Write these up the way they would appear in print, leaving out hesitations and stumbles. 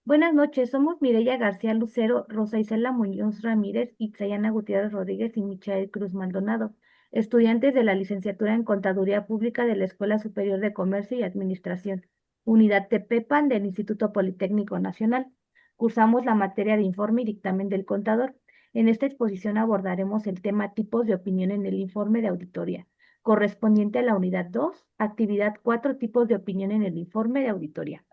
Buenas noches, somos Mireya García Lucero, Rosa Isela Muñoz Ramírez, Itzayana Gutiérrez Rodríguez y Michael Cruz Maldonado, estudiantes de la licenciatura en Contaduría Pública de la Escuela Superior de Comercio y Administración, Unidad Tepepan del Instituto Politécnico Nacional. Cursamos la materia de informe y dictamen del contador. En esta exposición abordaremos el tema tipos de opinión en el informe de auditoría, correspondiente a la unidad 2, actividad 4, tipos de opinión en el informe de auditoría.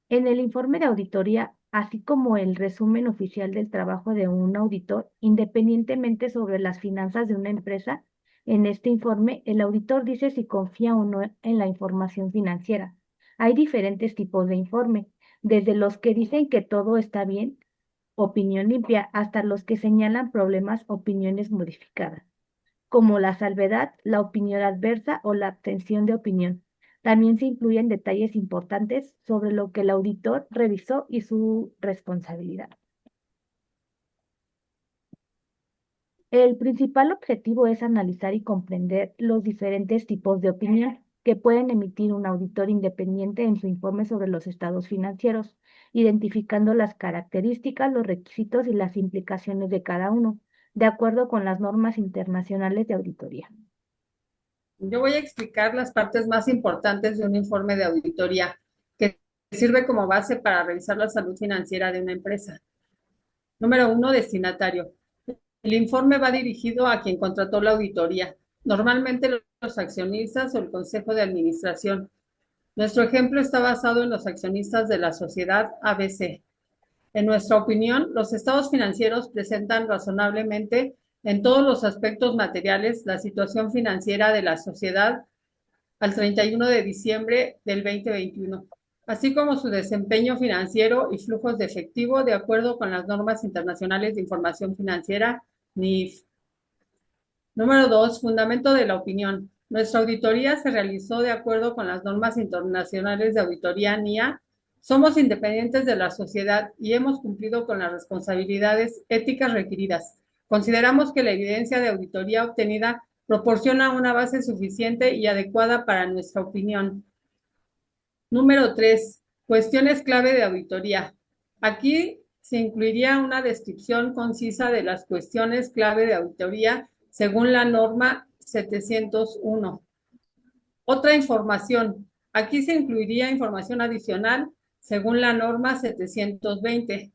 En el informe de auditoría, así como el resumen oficial del trabajo de un auditor, independientemente sobre las finanzas de una empresa, en este informe el auditor dice si confía o no en la información financiera. Hay diferentes tipos de informe, desde los que dicen que todo está bien, opinión limpia, hasta los que señalan problemas, opiniones modificadas como la salvedad, la opinión adversa o la abstención de opinión. También se incluyen detalles importantes sobre lo que el auditor revisó y su responsabilidad. El principal objetivo es analizar y comprender los diferentes tipos de opinión que pueden emitir un auditor independiente en su informe sobre los estados financieros, identificando las características, los requisitos y las implicaciones de cada uno, de acuerdo con las normas internacionales de auditoría. Yo voy a explicar las partes más importantes de un informe de auditoría que sirve como base para revisar la salud financiera de una empresa. Número uno, destinatario. El informe va dirigido a quien contrató la auditoría, normalmente los accionistas o el consejo de administración. Nuestro ejemplo está basado en los accionistas de la sociedad ABC. En nuestra opinión, los estados financieros presentan razonablemente en todos los aspectos materiales la situación financiera de la sociedad al 31 de diciembre del 2021, así como su desempeño financiero y flujos de efectivo de acuerdo con las normas internacionales de información financiera, NIF. Número 2. Fundamento de la opinión. Nuestra auditoría se realizó de acuerdo con las normas internacionales de auditoría NIA. Somos independientes de la sociedad y hemos cumplido con las responsabilidades éticas requeridas. Consideramos que la evidencia de auditoría obtenida proporciona una base suficiente y adecuada para nuestra opinión. Número 3. Cuestiones clave de auditoría. Aquí se incluiría una descripción concisa de las cuestiones clave de auditoría según la norma 701. Otra información. Aquí se incluiría información adicional según la norma 720.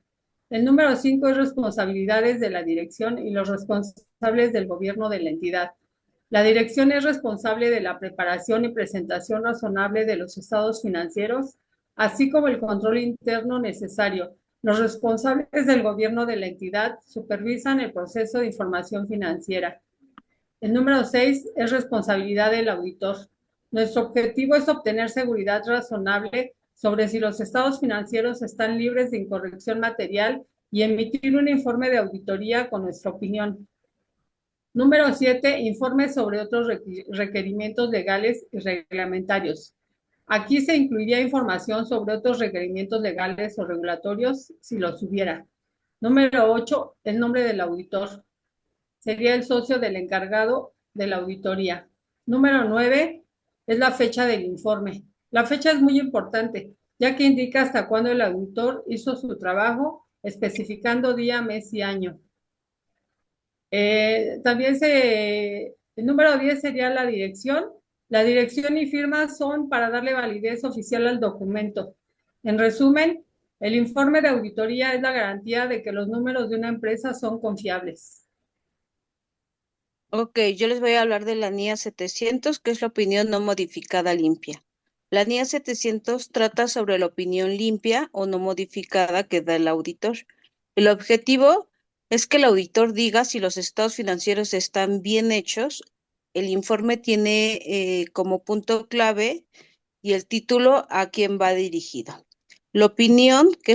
El número 5 es responsabilidades de la dirección y los responsables del gobierno de la entidad. La dirección es responsable de la preparación y presentación razonable de los estados financieros, así como el control interno necesario. Los responsables del gobierno de la entidad supervisan el proceso de información financiera. El número 6 es responsabilidad del auditor. Nuestro objetivo es obtener seguridad razonable sobre si los estados financieros están libres de incorrección material y emitir un informe de auditoría con nuestra opinión. Número 7, informes sobre otros requerimientos legales y reglamentarios. Aquí se incluiría información sobre otros requerimientos legales o regulatorios si los hubiera. Número 8, el nombre del auditor. Sería el socio del encargado de la auditoría. Número 9 es la fecha del informe. La fecha es muy importante, ya que indica hasta cuándo el auditor hizo su trabajo, especificando día, mes y año. El número 10 sería la dirección. La dirección y firma son para darle validez oficial al documento. En resumen, el informe de auditoría es la garantía de que los números de una empresa son confiables. Ok, yo les voy a hablar de la NIA 700, que es la opinión no modificada limpia. La NIA 700 trata sobre la opinión limpia o no modificada que da el auditor. El objetivo es que el auditor diga si los estados financieros están bien hechos. El informe tiene como punto clave y el título a quién va dirigido. La opinión, que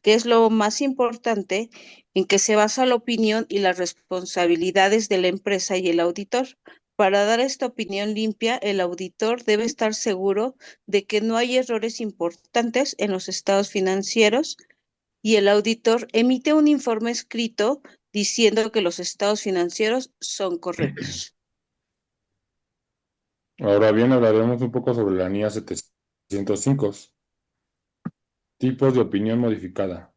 es lo más importante, en que se basa la opinión y las responsabilidades de la empresa y el auditor. Para dar esta opinión limpia, el auditor debe estar seguro de que no hay errores importantes en los estados financieros y el auditor emite un informe escrito diciendo que los estados financieros son correctos. Ahora bien, hablaremos un poco sobre la NIA 705, tipos de opinión modificada.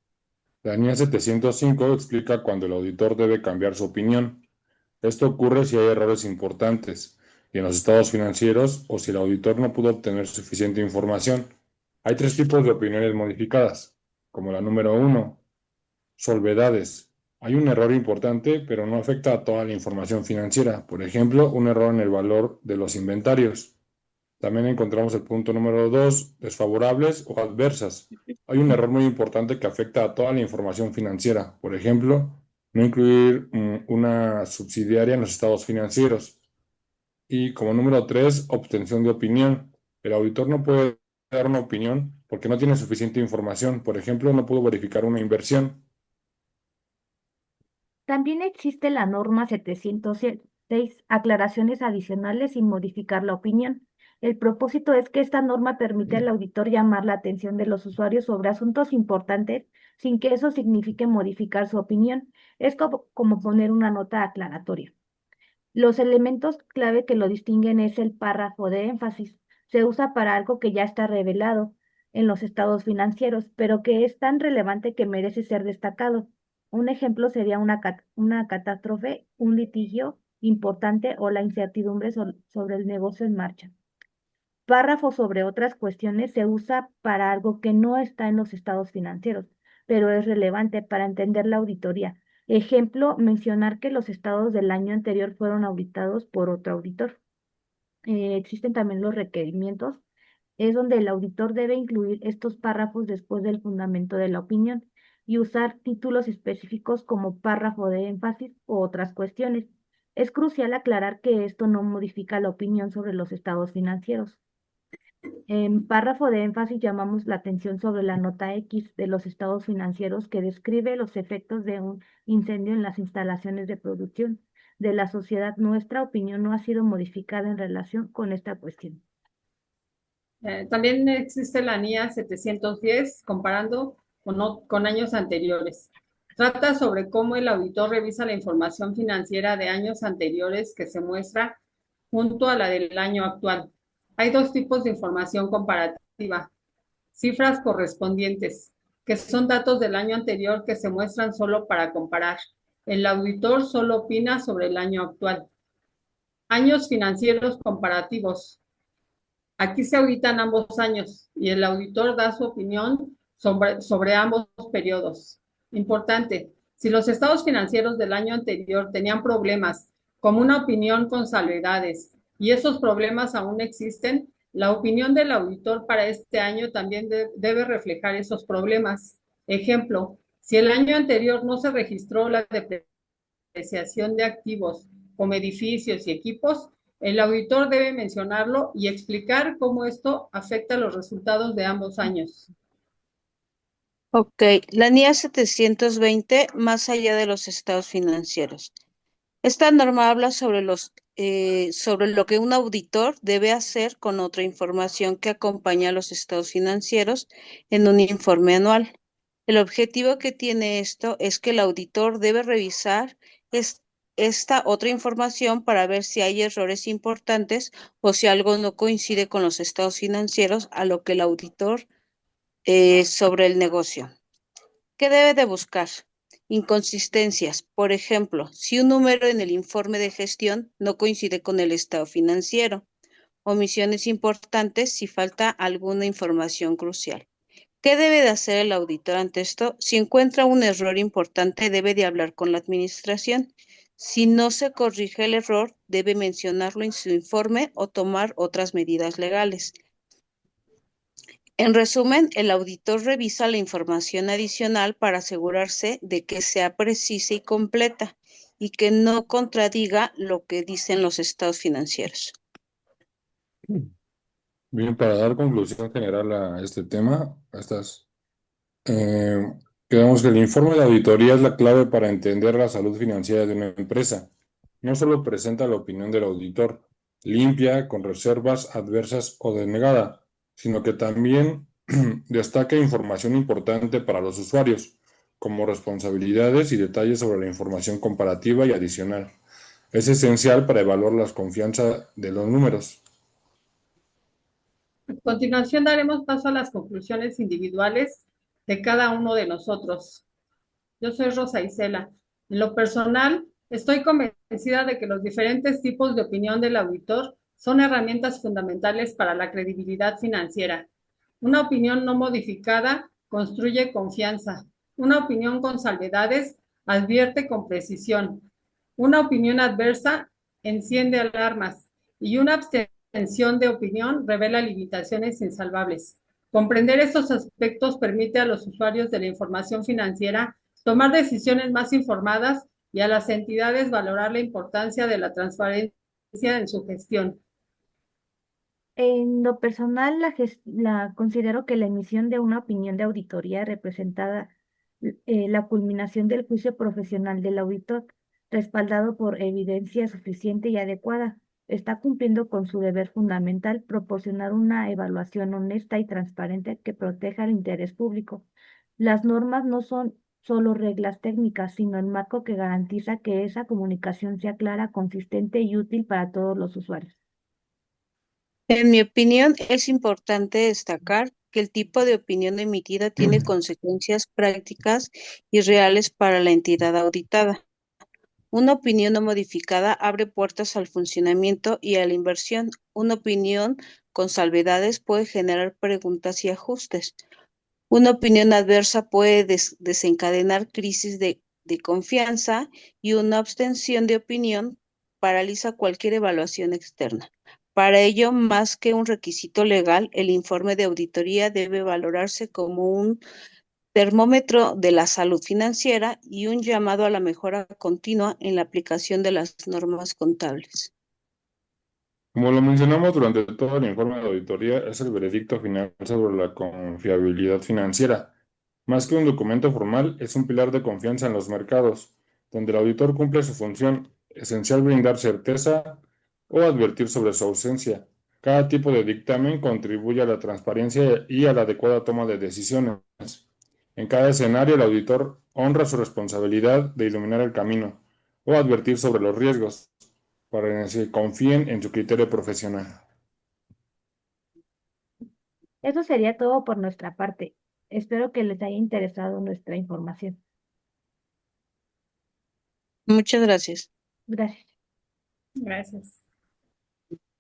La NIA 705 explica cuando el auditor debe cambiar su opinión. Esto ocurre si hay errores importantes en los estados financieros o si el auditor no pudo obtener suficiente información. Hay tres tipos de opiniones modificadas, como la número uno, solvedades. Hay un error importante, pero no afecta a toda la información financiera. Por ejemplo, un error en el valor de los inventarios. También encontramos el punto número 2, desfavorables o adversas. Hay un error muy importante que afecta a toda la información financiera. Por ejemplo, no incluir una subsidiaria en los estados financieros. Y como número 3, obtención de opinión. El auditor no puede dar una opinión porque no tiene suficiente información. Por ejemplo, no pudo verificar una inversión. También existe la norma 706, aclaraciones adicionales sin modificar la opinión. El propósito es que esta norma permite al auditor llamar la atención de los usuarios sobre asuntos importantes sin que eso signifique modificar su opinión. Es como poner una nota aclaratoria. Los elementos clave que lo distinguen es el párrafo de énfasis. Se usa para algo que ya está revelado en los estados financieros, pero que es tan relevante que merece ser destacado. Un ejemplo sería una catástrofe, un litigio importante o la incertidumbre sobre el negocio en marcha. Párrafo sobre otras cuestiones se usa para algo que no está en los estados financieros, pero es relevante para entender la auditoría. Ejemplo, mencionar que los estados del año anterior fueron auditados por otro auditor. Existen también los requerimientos, es donde el auditor debe incluir estos párrafos después del fundamento de la opinión y usar títulos específicos como párrafo de énfasis o otras cuestiones. Es crucial aclarar que esto no modifica la opinión sobre los estados financieros. En párrafo de énfasis llamamos la atención sobre la nota X de los estados financieros que describe los efectos de un incendio en las instalaciones de producción de la sociedad. Nuestra opinión no ha sido modificada en relación con esta cuestión. También existe la NIA 710, comparando con años anteriores. Trata sobre cómo el auditor revisa la información financiera de años anteriores que se muestra junto a la del año actual. Hay dos tipos de información comparativa. Cifras correspondientes, que son datos del año anterior que se muestran solo para comparar. El auditor solo opina sobre el año actual. Años financieros comparativos. Aquí se auditan ambos años y el auditor da su opinión sobre ambos periodos. Importante, si los estados financieros del año anterior tenían problemas, como una opinión con salvedades, y esos problemas aún existen, la opinión del auditor para este año también debe reflejar esos problemas. Ejemplo, si el año anterior no se registró la depreciación de activos como edificios y equipos, el auditor debe mencionarlo y explicar cómo esto afecta los resultados de ambos años. Ok, la NIA 720, más allá de los estados financieros. Esta norma habla sobre lo que un auditor debe hacer con otra información que acompaña a los estados financieros en un informe anual. El objetivo que tiene esto es que el auditor debe revisar esta otra información para ver si hay errores importantes o si algo no coincide con los estados financieros a lo que el auditor sobre el negocio. ¿Qué debe de buscar? Inconsistencias. Por ejemplo, si un número en el informe de gestión no coincide con el estado financiero. Omisiones importantes si falta alguna información crucial. ¿Qué debe de hacer el auditor ante esto? Si encuentra un error importante, debe de hablar con la administración. Si no se corrige el error, debe mencionarlo en su informe o tomar otras medidas legales. En resumen, el auditor revisa la información adicional para asegurarse de que sea precisa y completa y que no contradiga lo que dicen los estados financieros. Bien, para dar conclusión general a este tema, eh, quedamos que el informe de auditoría es la clave para entender la salud financiera de una empresa. No solo presenta la opinión del auditor, limpia, con reservas adversas o denegada, sino que también destaca información importante para los usuarios, como responsabilidades y detalles sobre la información comparativa y adicional. Es esencial para evaluar la confianza de los números. A continuación daremos paso a las conclusiones individuales de cada uno de nosotros. Yo soy Rosa Isela. En lo personal, estoy convencida de que los diferentes tipos de opinión del auditor son herramientas fundamentales para la credibilidad financiera. Una opinión no modificada construye confianza. Una opinión con salvedades advierte con precisión. Una opinión adversa enciende alarmas y una abstención de opinión revela limitaciones insalvables. Comprender estos aspectos permite a los usuarios de la información financiera tomar decisiones más informadas y a las entidades valorar la importancia de la transparencia en su gestión. En lo personal, considero que la emisión de una opinión de auditoría representada la culminación del juicio profesional del auditor, respaldado por evidencia suficiente y adecuada. Está cumpliendo con su deber fundamental, proporcionar una evaluación honesta y transparente que proteja el interés público. Las normas no son solo reglas técnicas, sino el marco que garantiza que esa comunicación sea clara, consistente y útil para todos los usuarios. En mi opinión, es importante destacar que el tipo de opinión emitida tiene consecuencias prácticas y reales para la entidad auditada. Una opinión no modificada abre puertas al funcionamiento y a la inversión. Una opinión con salvedades puede generar preguntas y ajustes. Una opinión adversa puede desencadenar crisis de confianza y una abstención de opinión paraliza cualquier evaluación externa. Para ello, más que un requisito legal, el informe de auditoría debe valorarse como un termómetro de la salud financiera y un llamado a la mejora continua en la aplicación de las normas contables. Como lo mencionamos durante todo el informe de auditoría, es el veredicto final sobre la confiabilidad financiera. Más que un documento formal, es un pilar de confianza en los mercados, donde el auditor cumple su función, esencial brindar certeza o advertir sobre su ausencia. Cada tipo de dictamen contribuye a la transparencia y a la adecuada toma de decisiones. En cada escenario, el auditor honra su responsabilidad de iluminar el camino o advertir sobre los riesgos para que se confíen en su criterio profesional. Eso sería todo por nuestra parte. Espero que les haya interesado nuestra información. Muchas gracias. Gracias. Gracias.